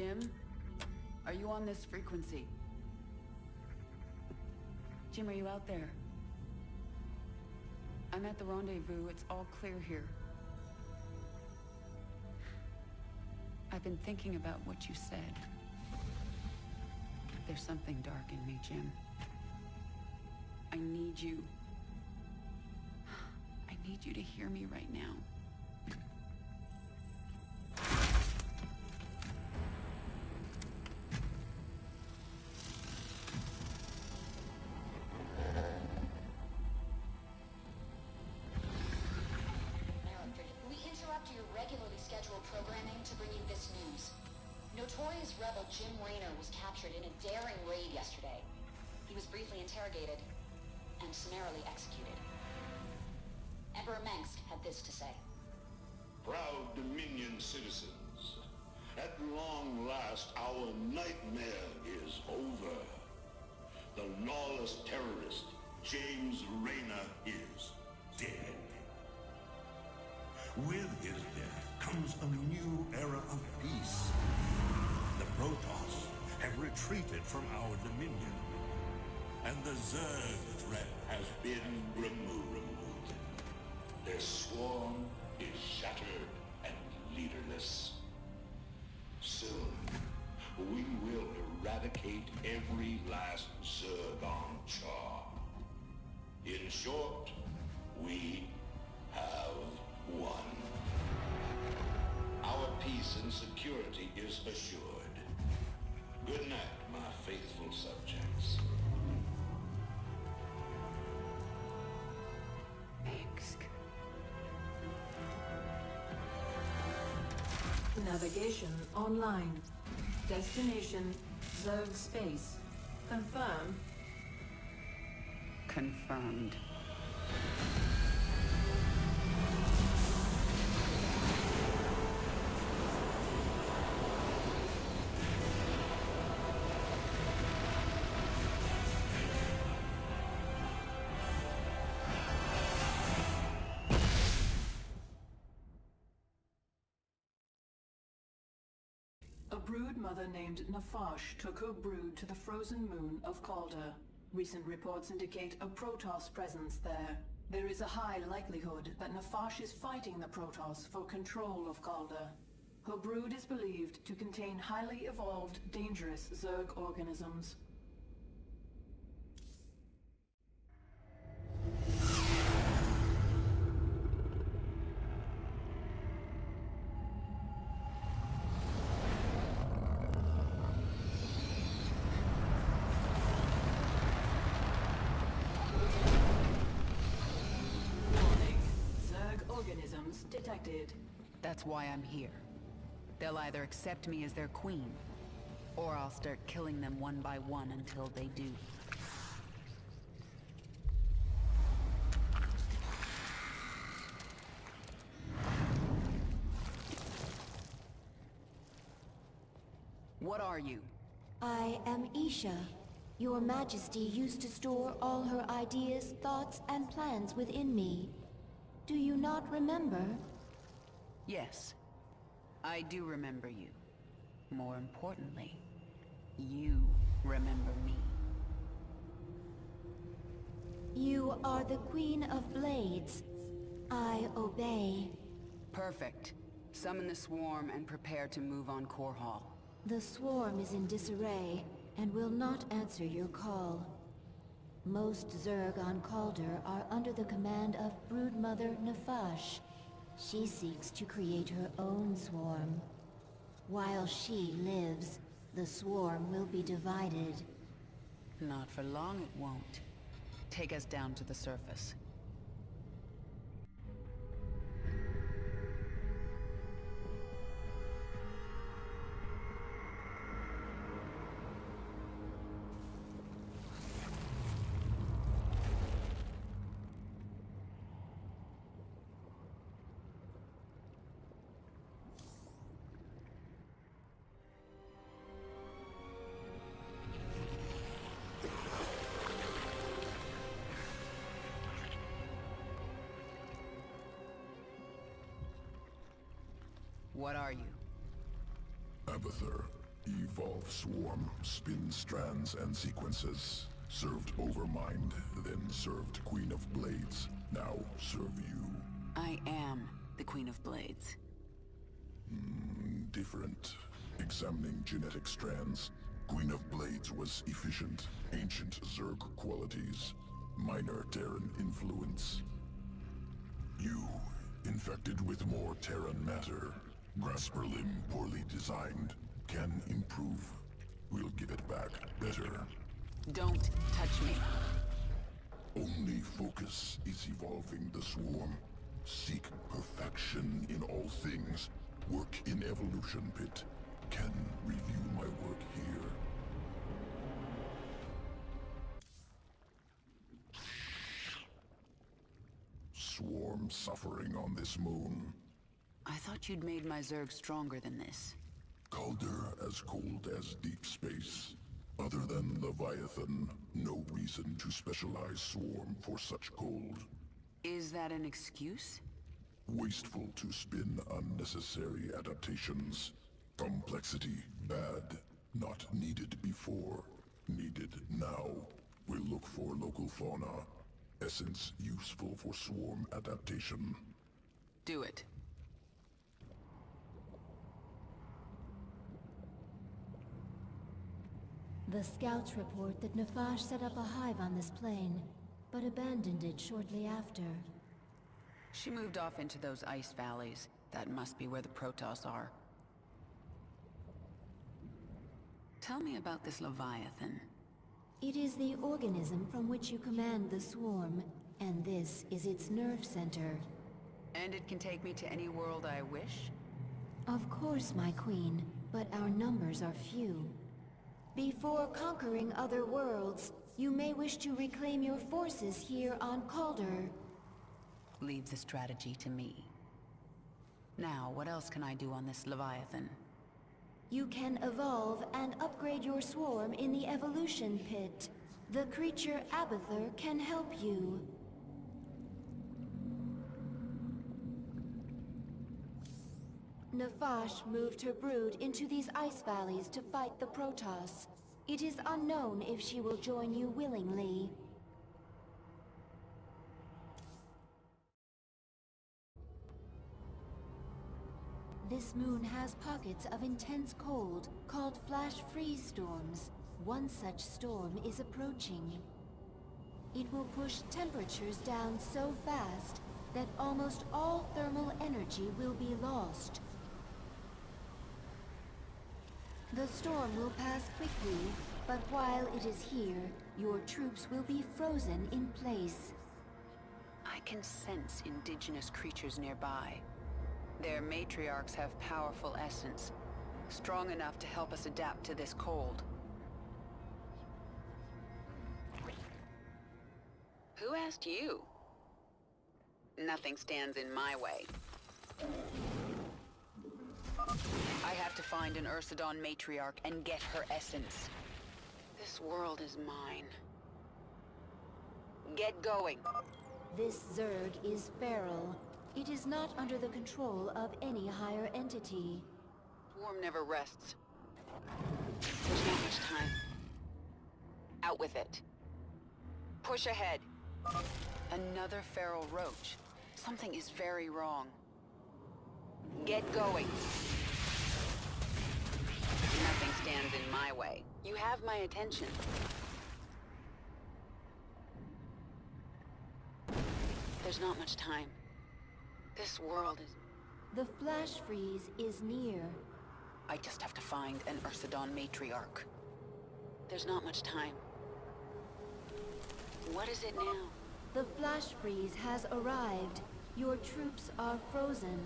Jim? Are you on this frequency? Jim, are you out there? I'm at the rendezvous. It's all clear here. I've been thinking about what you said. There's something dark in me, Jim. I need you. I need you to hear me right now. Notorious rebel Jim Raynor was captured in a daring raid yesterday. He was briefly interrogated and summarily executed. Emperor Mengsk had this to say. Proud Dominion citizens, at long last our nightmare is over. The lawless terrorist James Raynor is dead. With his death comes a new era of peace. The Protoss have retreated from our dominion, and the Zerg threat has been removed. Their swarm is shattered and leaderless. Soon, we will eradicate every last Zerg on Char. In short, we have won. Our peace and security is assured. Good night, my faithful subjects. Mengsk. Navigation online. Destination Zerg space. Confirm. Confirmed. A brood mother named Nafash took her brood to the frozen moon of Calder. Recent reports indicate a Protoss presence there. There is a high likelihood that Nafash is fighting the Protoss for control of Calder. Her brood is believed to contain highly evolved, dangerous Zerg organisms. Detected. That's why I'm here. They'll either accept me as their queen, or I'll start killing them one by one until they do. What are you? I am Isha. Your Majesty used to store all her ideas, thoughts, and plans within me. Do you not remember? Yes, I do remember you. More importantly, you remember me. You are the Queen of Blades. I obey. Perfect. Summon the swarm and prepare to move on Core Hall. The swarm is in disarray and will not answer your call. Most Zerg on Calder are under the command of Broodmother Nafash. She seeks to create her own swarm. While she lives, the swarm will be divided. Not for long it won't. Take us down to the surface. What are you? Abathur, Evolve Swarm, spin strands and sequences. Served Overmind, then served Queen of Blades. Now serve you. I am the Queen of Blades. Different. Examining genetic strands. Queen of Blades was efficient, ancient Zerg qualities. Minor Terran influence. You, infected with more Terran matter. Grasper limb poorly designed. Can improve. We'll give it back better. Don't touch me. Only focus is evolving the swarm. Seek perfection in all things. Work in Evolution Pit. Can review my work here. Swarm suffering on this moon. I thought you'd made my Zerg stronger than this. Calder as cold as deep space. Other than Leviathan, no reason to specialize Swarm for such cold. Is that an excuse? Wasteful to spin unnecessary adaptations. Complexity, bad. Not needed before. Needed now. We'll look for local fauna. Essence useful for swarm adaptation. Do it. The scouts report that Nafash set up a hive on this plane, but abandoned it shortly after. She moved off into those ice valleys. That must be where the Protoss are. Tell me about this Leviathan. It is the organism from which you command the swarm, and this is its nerve center. And it can take me to any world I wish? Of course, my queen, but our numbers are few. Before conquering other worlds, you may wish to reclaim your forces here on Calder. Leave the strategy to me. Now, what else can I do on this Leviathan? You can evolve and upgrade your swarm in the Evolution Pit. The creature Abathur can help you. Nafash moved her brood into these ice valleys to fight the Protoss. It is unknown if she will join you willingly. This moon has pockets of intense cold, called flash freeze storms. One such storm is approaching. It will push temperatures down so fast that almost all thermal energy will be lost. The storm will pass quickly, but while it is here, your troops will be frozen in place. I can sense indigenous creatures nearby. Their matriarchs have powerful essence, strong enough to help us adapt to this cold. Who asked you? Nothing stands in my way. I have to find an Ursidon matriarch and get her essence. This world is mine. Get going. This Zerg is feral. It is not under the control of any higher entity. Swarm never rests. There's not much time. Out with it. Push ahead. Another feral roach. Something is very wrong. Get going. Nothing stands in my way. You have my attention. There's not much time. This world is... The flash freeze is near. I just have to find an Ursidon matriarch. There's not much time. What is it now? The flash freeze has arrived. Your troops are frozen.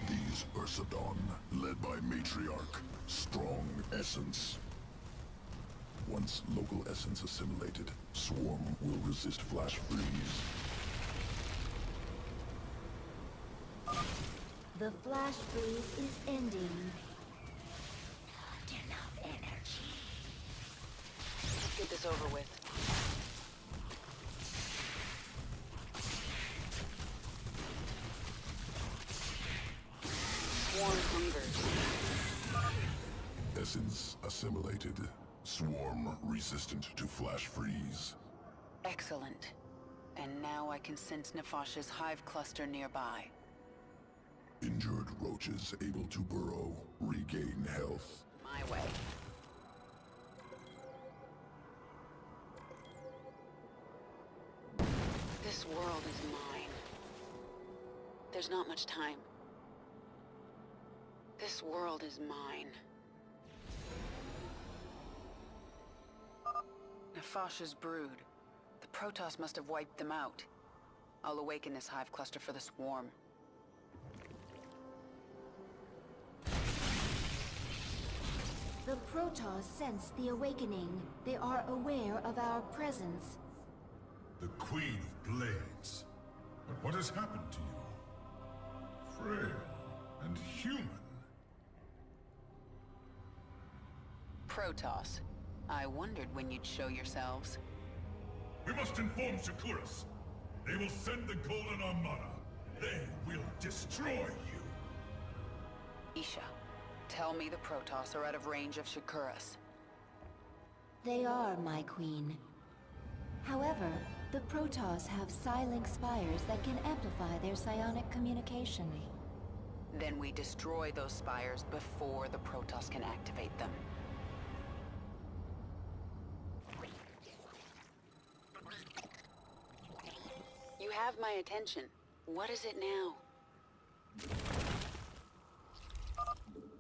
These Ursidon, led by Matriarch. Strong essence. Once local essence assimilated, Swarm will resist flash freeze. The flash freeze is ending. Not enough energy. Let's get this over with. Swarm hungers. assimilated. Swarm resistant to flash freeze. Excellent. And now I can sense Nefash's hive cluster nearby. Injured roaches able to burrow, regain health. My way. This world is mine. There's not much time. This world is mine. Nefash's brood. The Protoss must have wiped them out. I'll awaken this hive cluster for the swarm. The Protoss sense the awakening. They are aware of our presence. The Queen of Blades. But what has happened to you? Frail and human. Protoss. I wondered when you'd show yourselves. We must inform Shakuras. They will send the Golden Armada. They will destroy you. Isha, tell me the Protoss are out of range of Shakuras. They are, my queen. However, the Protoss have psi-link spires that can amplify their psionic communication. Then we destroy those spires before the Protoss can activate them. You have my attention. What is it now?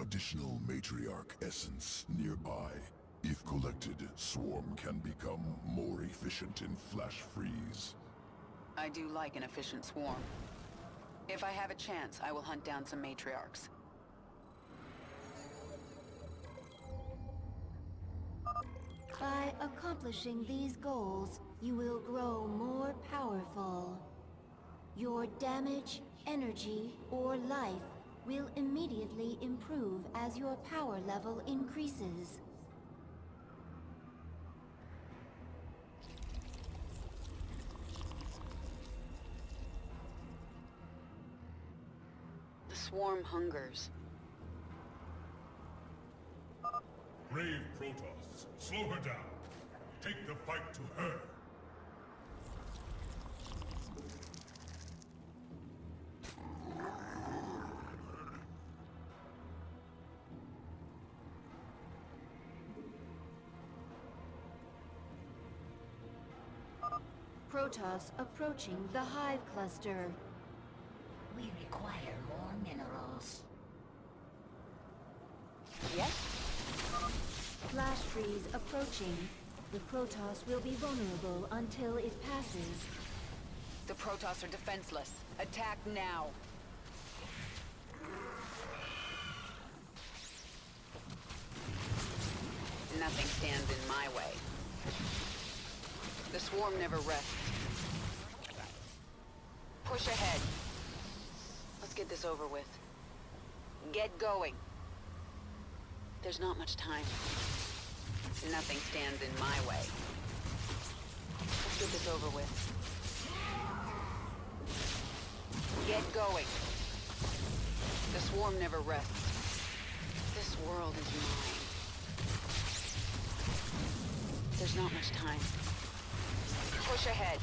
Additional matriarch essence nearby. If collected, Swarm can become more efficient in flash freeze. I do like an efficient swarm. If I have a chance, I will hunt down some matriarchs. By accomplishing these goals, you will grow more powerful. Your damage, energy, or life will immediately improve as your power level increases. The swarm hungers. Brave Protoss, slow her down. Take the fight to her. Protoss approaching the hive cluster. We require more minerals. Yes? Flash freeze approaching. The Protoss will be vulnerable until it passes. The Protoss are defenseless. Attack now. Nothing stands in my way. The swarm never rests. Push ahead. Let's get this over with. Get going. There's not much time. Nothing stands in my way. Let's get this over with. Get going. The swarm never rests. This world is mine. There's not much time. Push ahead.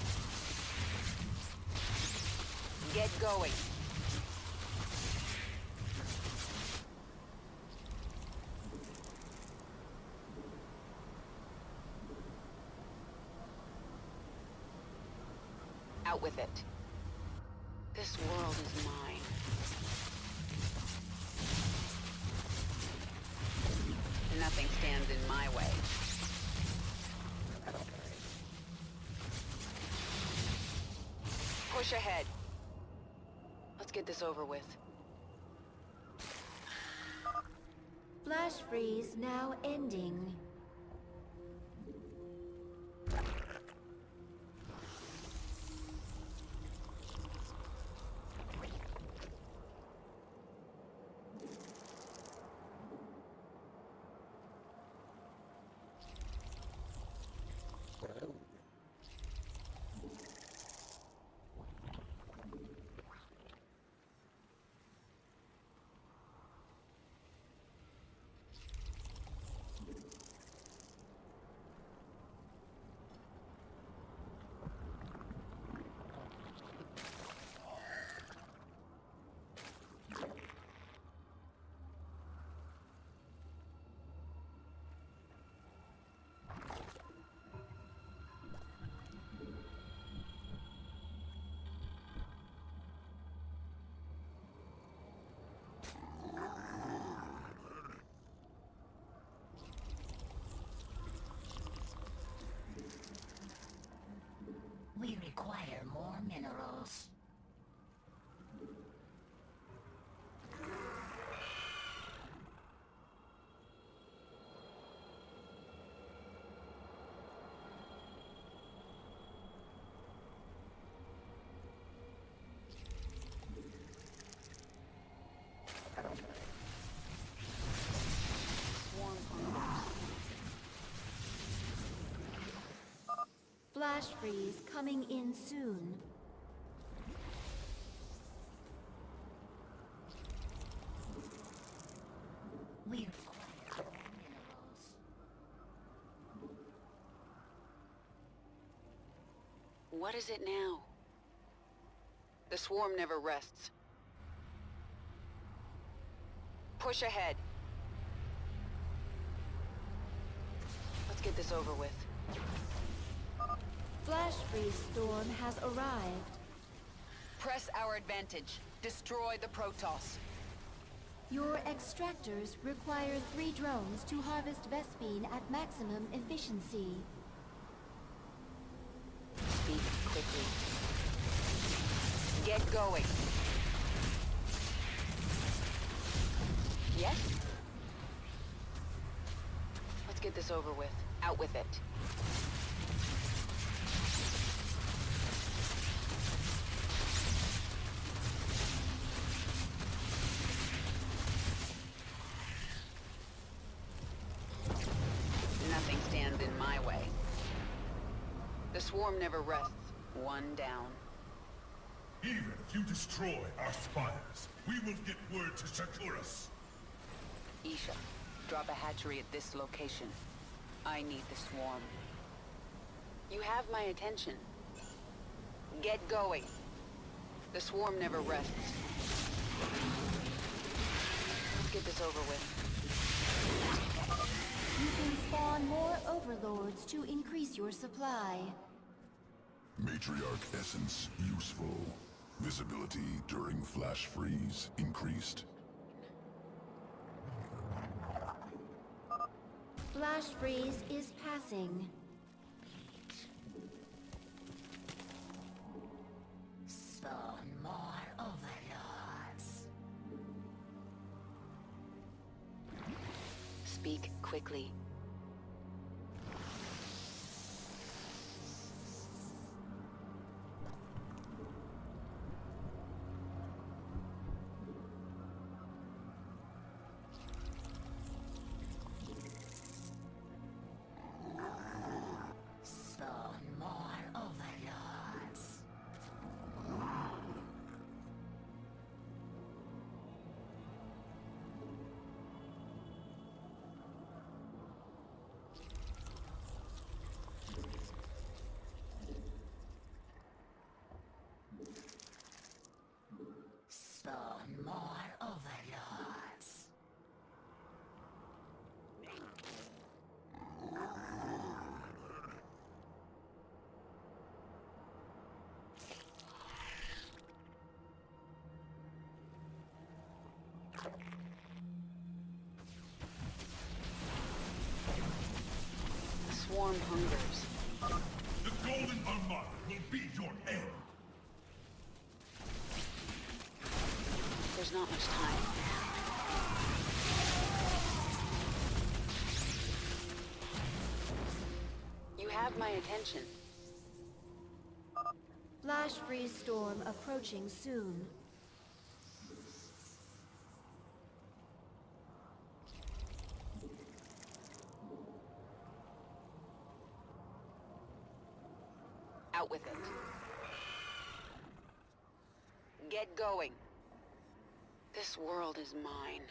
Get going. Out with it. This world is mine. Nothing stands in my way. Push ahead. Let's get this over with. Flash freeze now ending. flash freeze coming in soon. We require minerals. What is it now? The swarm never rests. Push ahead. Let's get this over with. Flash freeze storm has arrived. Press our advantage. Destroy the Protoss. Your extractors require 3 drones to harvest Vespene at maximum efficiency. Speak quickly. Get going. Yes? Let's get this over with. Out with it. Nothing stands in my way. The swarm never rests. One down. Even if you destroy our spires, we will get word to Shakuras. Isha, drop a hatchery at this location. I need the swarm. You have my attention. Get going. The swarm never rests. Let's get this over with. You can spawn more overlords to increase your supply. Matriarch essence useful. Visibility during flash freeze increased. Flash freeze is passing. Spawn more overlords. Speak quickly. Spawn more overlords. Spawn more overlords. The swarm hungers. The Golden Armada will be your end. There's not much time. You have my attention. Flash freeze storm approaching soon. Out with it. Get going. This world is mine.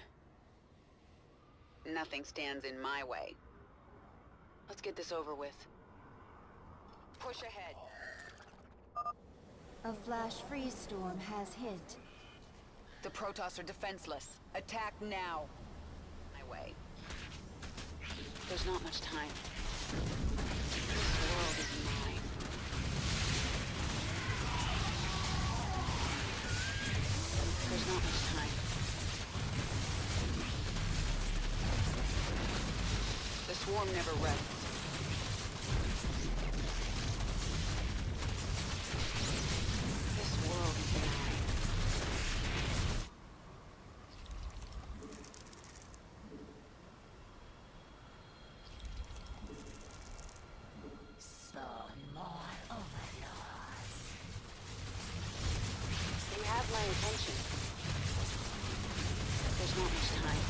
Nothing stands in my way. Let's get this over with. Push ahead. A flash freeze storm has hit. The Protoss are defenseless. Attack now. My way. There's not much time. This world is mine. There's not much time. The swarm never rests. This world is mine. Spawn more overlords. You have my attention. There's not much time.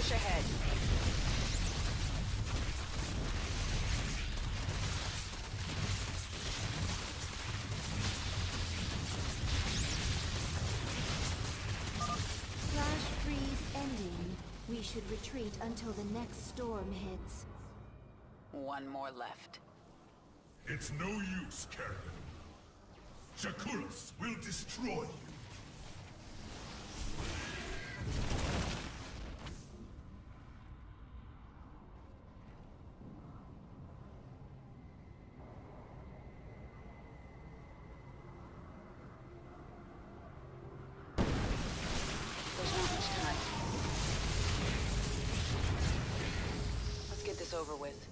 Push ahead. Flash freeze ending. We should retreat until the next storm hits. One more left. It's no use, Kerrigan. Shakuras will destroy you. There's not much time. Let's get this over with.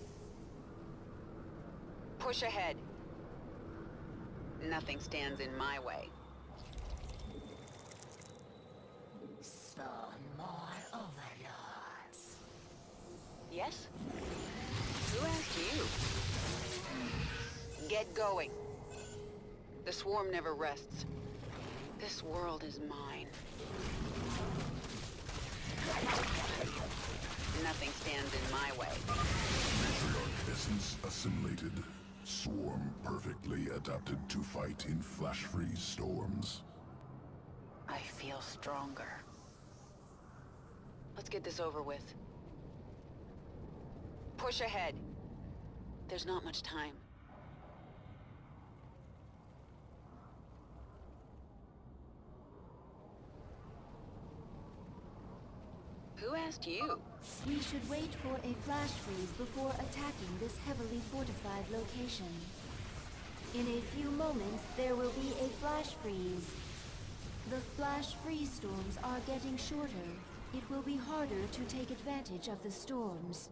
Push ahead. Nothing stands in my way. Spawn more overlords. Yes? Who asked you? Get going. The swarm never rests. This world is mine. Nothing stands in my way. Matriarch essence assimilated. Swarm perfectly adapted to fight in flash freeze storms. I feel stronger. Let's get this over with. Push ahead. There's not much time. Who asked you? We should wait for a flash freeze before attacking this heavily fortified location. In a few moments, there will be a flash freeze. The flash freeze storms are getting shorter. It will be harder to take advantage of the storms.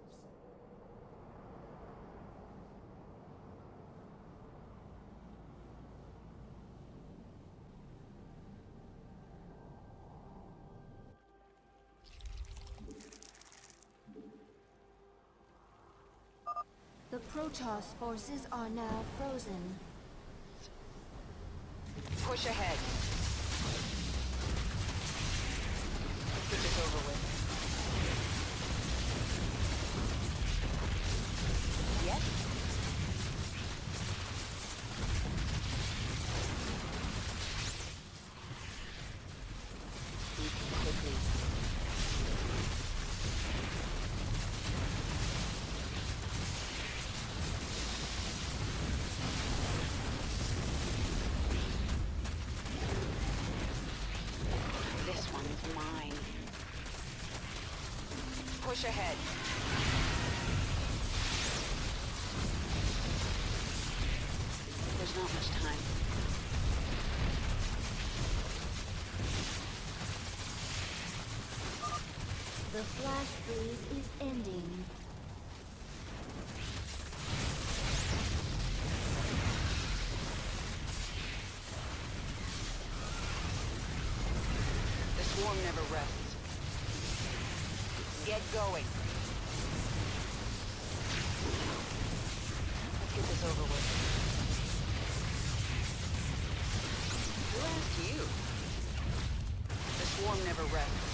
The Protoss forces are now frozen. Push ahead. Let's get this over with. Yes? Eat quickly. This one's mine. Push ahead. There's not much time. The flash freeze is ending. The swarm never rests. Get going. Let's get this over with. Who asked you? The swarm never rests.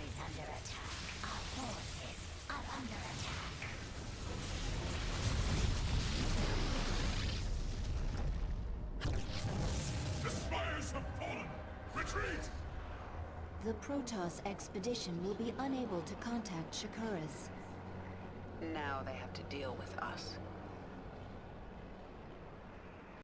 Is under attack. Our forces are under attack. The spires have fallen! Retreat! The Protoss expedition will be unable to contact Shakuras. Now they have to deal with us.